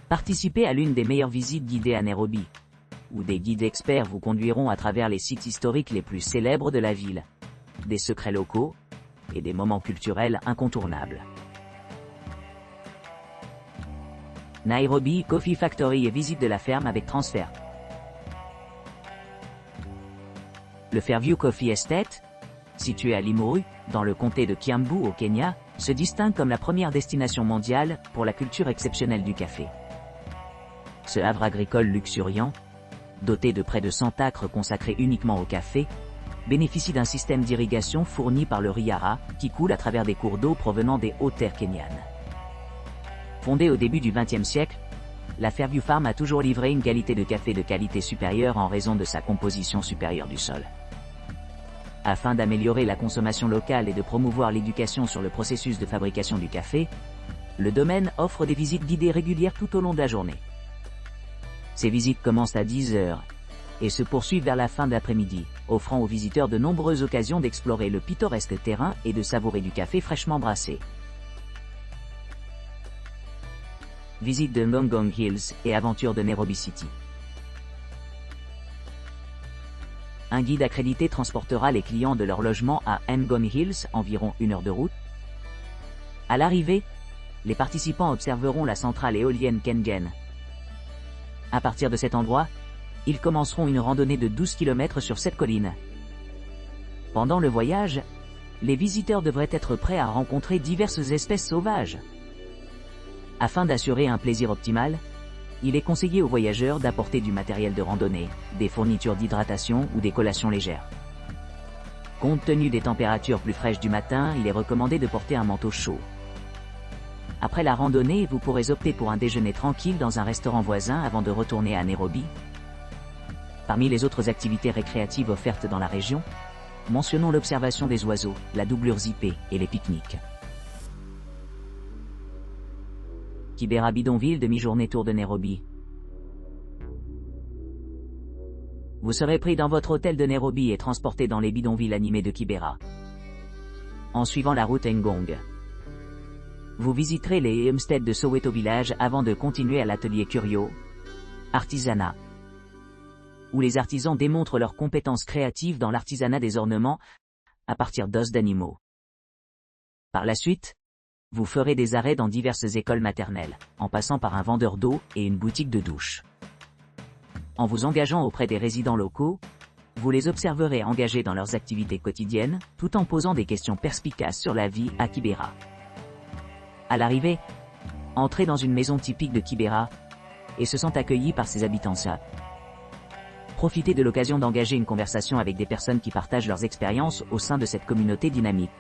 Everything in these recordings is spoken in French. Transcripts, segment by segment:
Participez à l'une des meilleures visites guidées à Nairobi, où des guides experts vous conduiront à travers les sites historiques les plus célèbres de la ville, des secrets locaux et des moments culturels incontournables. Nairobi Coffee Factory et visite de la ferme avec transfert. Le Fairview Coffee Estate, situé à Limuru, dans le comté de Kiambu au Kenya, se distingue comme la première destination mondiale pour la culture exceptionnelle du café. Ce havre agricole luxuriant, doté de près de 100 acres consacrés uniquement au café, bénéficie d'un système d'irrigation fourni par le Riara, qui coule à travers des cours d'eau provenant des hautes terres kenyanes. Fondée au début du XXe siècle, la Fairview Farm a toujours livré une qualité de café de qualité supérieure en raison de sa composition supérieure du sol. Afin d'améliorer la consommation locale et de promouvoir l'éducation sur le processus de fabrication du café, le domaine offre des visites guidées régulières tout au long de la journée. Ces visites commencent à 10 h et se poursuivent vers la fin de l'après-midi, offrant aux visiteurs de nombreuses occasions d'explorer le pittoresque terrain et de savourer du café fraîchement brassé. Visite de Ngong Hills et aventure de Nairobi City. Un guide accrédité transportera les clients de leur logement à Ngong Hills, environ 1 heure de route. À l'arrivée, les participants observeront la centrale éolienne Kengen. À partir de cet endroit, ils commenceront une randonnée de 12 km sur cette colline. Pendant le voyage, les visiteurs devraient être prêts à rencontrer diverses espèces sauvages. Afin d'assurer un plaisir optimal, il est conseillé aux voyageurs d'apporter du matériel de randonnée, des fournitures d'hydratation ou des collations légères. Compte tenu des températures plus fraîches du matin, il est recommandé de porter un manteau chaud. Après la randonnée, vous pourrez opter pour un déjeuner tranquille dans un restaurant voisin avant de retourner à Nairobi. Parmi les autres activités récréatives offertes dans la région, mentionnons l'observation des oiseaux, la doublure zippée et les pique-niques. Kibera Bidonville demi-journée tour de Nairobi. Vous serez pris dans votre hôtel de Nairobi et transporté dans les bidonvilles animés de Kibera. En suivant la route Ngong, vous visiterez les homesteads de Soweto Village avant de continuer à l'atelier Curio, Artisanat, où les artisans démontrent leurs compétences créatives dans l'artisanat des ornements à partir d'os d'animaux. Par la suite, vous ferez des arrêts dans diverses écoles maternelles, en passant par un vendeur d'eau et une boutique de douche. En vous engageant auprès des résidents locaux, vous les observerez engagés dans leurs activités quotidiennes, tout en posant des questions perspicaces sur la vie à Kibera. À l'arrivée, entrez dans une maison typique de Kibera et se sentent accueillis par ses habitants. Profitez de l'occasion d'engager une conversation avec des personnes qui partagent leurs expériences au sein de cette communauté dynamique.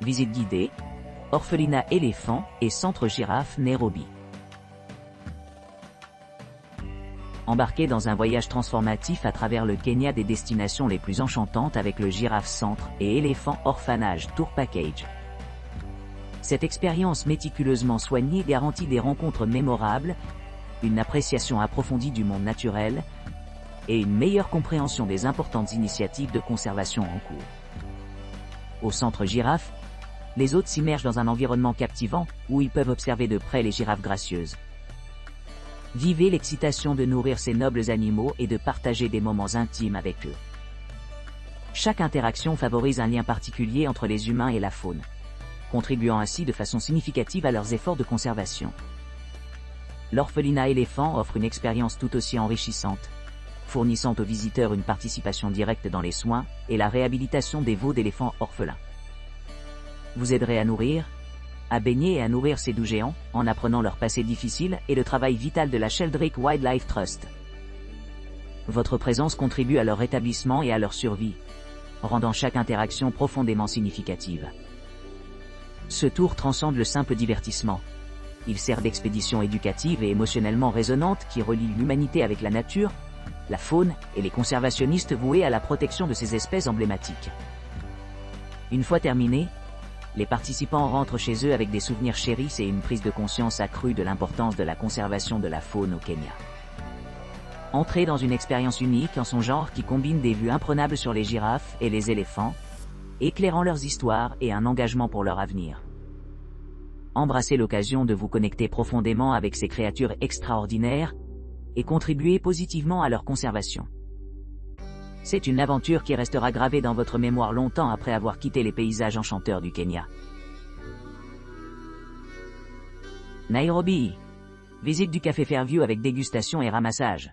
Visite guidée, orphelinat éléphant et centre girafe Nairobi. Embarquez dans un voyage transformatif à travers le Kenya des destinations les plus enchantantes avec le Girafe Centre et Éléphant Orphanage Tour Package. Cette expérience méticuleusement soignée garantit des rencontres mémorables, une appréciation approfondie du monde naturel et une meilleure compréhension des importantes initiatives de conservation en cours. Au centre girafe, les hôtes s'immergent dans un environnement captivant où ils peuvent observer de près les girafes gracieuses. Vivez l'excitation de nourrir ces nobles animaux et de partager des moments intimes avec eux. Chaque interaction favorise un lien particulier entre les humains et la faune, contribuant ainsi de façon significative à leurs efforts de conservation. L'orphelinat éléphant offre une expérience tout aussi enrichissante, fournissant aux visiteurs une participation directe dans les soins et la réhabilitation des veaux d'éléphants orphelins. Vous aiderez à nourrir, à baigner et à nourrir ces doux géants, en apprenant leur passé difficile et le travail vital de la Sheldrake Wildlife Trust. Votre présence contribue à leur rétablissement et à leur survie, rendant chaque interaction profondément significative. Ce tour transcende le simple divertissement. Il sert d'expédition éducative et émotionnellement résonante qui relie l'humanité avec la nature, la faune et les conservationnistes voués à la protection de ces espèces emblématiques. Une fois terminé, les participants rentrent chez eux avec des souvenirs chéris et une prise de conscience accrue de l'importance de la conservation de la faune au Kenya. Entrez dans une expérience unique en son genre qui combine des vues imprenables sur les girafes et les éléphants, éclairant leurs histoires et un engagement pour leur avenir. Embrassez l'occasion de vous connecter profondément avec ces créatures extraordinaires et contribuez positivement à leur conservation. C'est une aventure qui restera gravée dans votre mémoire longtemps après avoir quitté les paysages enchanteurs du Kenya. Nairobi. Visite du café Fairview avec dégustation et ramassage.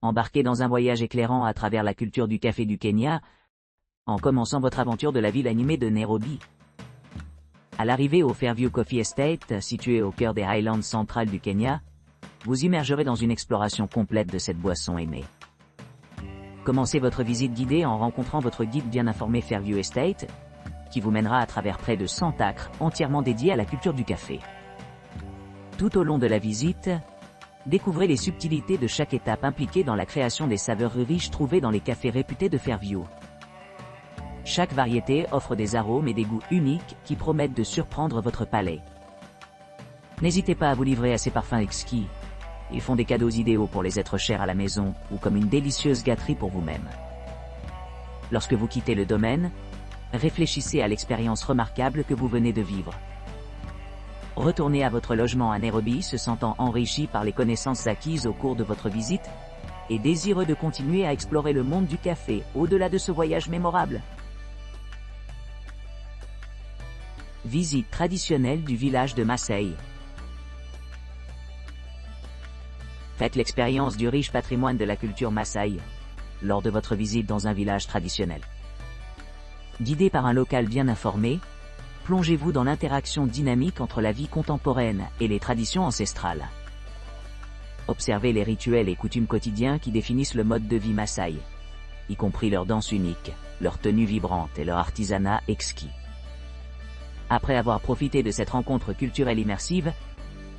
Embarquez dans un voyage éclairant à travers la culture du café du Kenya, en commençant votre aventure de la ville animée de Nairobi. À l'arrivée au Fairview Coffee Estate, situé au cœur des Highlands centrales du Kenya, vous immergerez dans une exploration complète de cette boisson aimée. Commencez votre visite guidée en rencontrant votre guide bien informé Fairview Estate, qui vous mènera à travers près de 100 acres entièrement dédiés à la culture du café. Tout au long de la visite, découvrez les subtilités de chaque étape impliquée dans la création des saveurs riches trouvées dans les cafés réputés de Fairview. Chaque variété offre des arômes et des goûts uniques qui promettent de surprendre votre palais. N'hésitez pas à vous livrer à ces parfums exquis. Ils font des cadeaux idéaux pour les êtres chers à la maison ou comme une délicieuse gâterie pour vous-même. Lorsque vous quittez le domaine, réfléchissez à l'expérience remarquable que vous venez de vivre. Retournez à votre logement à Nairobi se sentant enrichi par les connaissances acquises au cours de votre visite et désireux de continuer à explorer le monde du café au-delà de ce voyage mémorable. Visite traditionnelle du village de Maasai. Faites l'expérience du riche patrimoine de la culture Maasai lors de votre visite dans un village traditionnel. Guidé par un local bien informé, plongez-vous dans l'interaction dynamique entre la vie contemporaine et les traditions ancestrales. Observez les rituels et coutumes quotidiens qui définissent le mode de vie Maasai, y compris leurs danses uniques, leurs tenues vibrantes et leur artisanat exquis. Après avoir profité de cette rencontre culturelle immersive,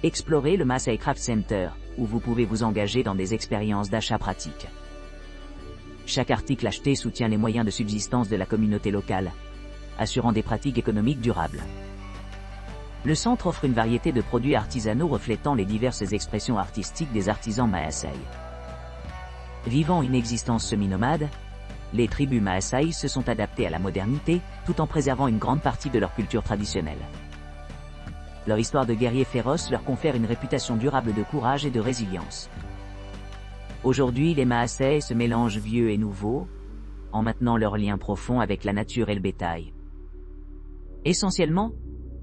explorez le Maasai Craft Center, où vous pouvez vous engager dans des expériences d'achat pratiques. Chaque article acheté soutient les moyens de subsistance de la communauté locale, assurant des pratiques économiques durables. Le centre offre une variété de produits artisanaux reflétant les diverses expressions artistiques des artisans Maasai. Vivant une existence semi-nomade, les tribus Maasai se sont adaptées à la modernité, tout en préservant une grande partie de leur culture traditionnelle. Leur histoire de guerriers féroces leur confère une réputation durable de courage et de résilience. Aujourd'hui, les Maasai se mélangent vieux et nouveau, en maintenant leur lien profond avec la nature et le bétail. Essentiellement,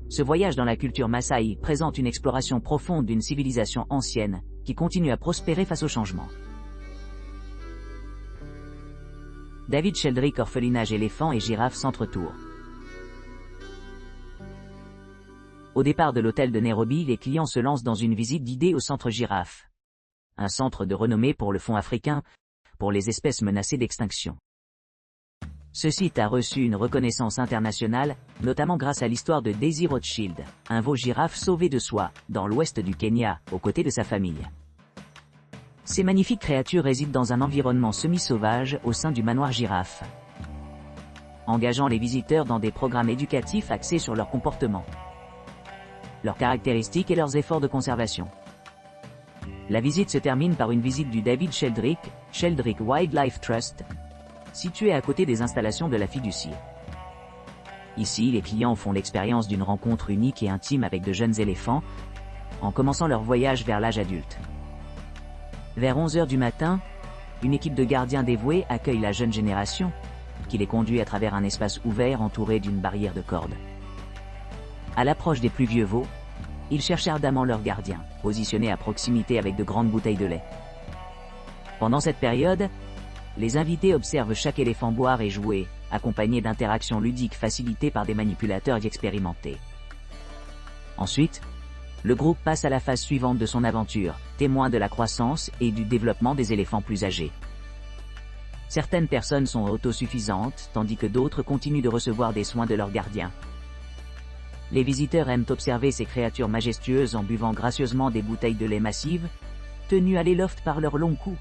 ce voyage dans la culture Maasai présente une exploration profonde d'une civilisation ancienne, qui continue à prospérer face au changement. David Sheldrick Orphelinage éléphant et girafe Centre Tour. Au départ de l'hôtel de Nairobi, les clients se lancent dans une visite guidée au centre girafe. Un centre de renommée pour le fonds africain, pour les espèces menacées d'extinction. Ce site a reçu une reconnaissance internationale, notamment grâce à l'histoire de Daisy Rothschild, un veau girafe sauvé de soie, dans l'ouest du Kenya, aux côtés de sa famille. Ces magnifiques créatures résident dans un environnement semi-sauvage au sein du manoir girafe, engageant les visiteurs dans des programmes éducatifs axés sur leur comportement, leurs caractéristiques et leurs efforts de conservation. La visite se termine par une visite du David Sheldrick Wildlife Trust, situé à côté des installations de la fiducie. Ici, les clients font l'expérience d'une rencontre unique et intime avec de jeunes éléphants, en commençant leur voyage vers l'âge adulte. Vers 11 h du matin, une équipe de gardiens dévoués accueille la jeune génération, qui les conduit à travers un espace ouvert entouré d'une barrière de cordes. À l'approche des plus vieux veaux, ils cherchent ardemment leur gardien, positionné à proximité avec de grandes bouteilles de lait. Pendant cette période, les invités observent chaque éléphant boire et jouer, accompagnés d'interactions ludiques facilitées par des manipulateurs expérimentés. Ensuite, le groupe passe à la phase suivante de son aventure, témoin de la croissance et du développement des éléphants plus âgés. Certaines personnes sont autosuffisantes, tandis que d'autres continuent de recevoir des soins de leurs gardiens. Les visiteurs aiment observer ces créatures majestueuses en buvant gracieusement des bouteilles de lait massives, tenues à l'éloft par leur long cou,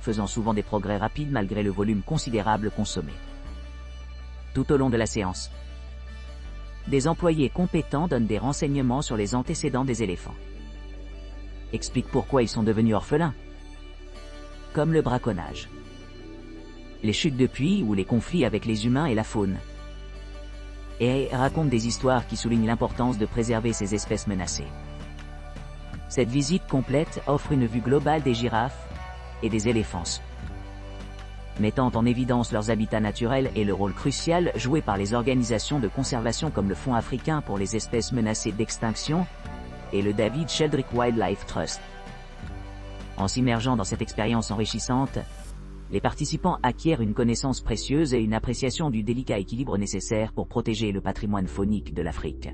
faisant souvent des progrès rapides malgré le volume considérable consommé. Tout au long de la séance, des employés compétents donnent des renseignements sur les antécédents des éléphants. Expliquent pourquoi ils sont devenus orphelins. Comme le braconnage, les chutes de puits ou les conflits avec les humains et la faune. et raconte des histoires qui soulignent l'importance de préserver ces espèces menacées. Cette visite complète offre une vue globale des girafes et des éléphants, mettant en évidence leurs habitats naturels et le rôle crucial joué par les organisations de conservation comme le Fonds africain pour les espèces menacées d'extinction et le David Sheldrick Wildlife Trust. En s'immergeant dans cette expérience enrichissante, les participants acquièrent une connaissance précieuse et une appréciation du délicat équilibre nécessaire pour protéger le patrimoine faunique de l'Afrique.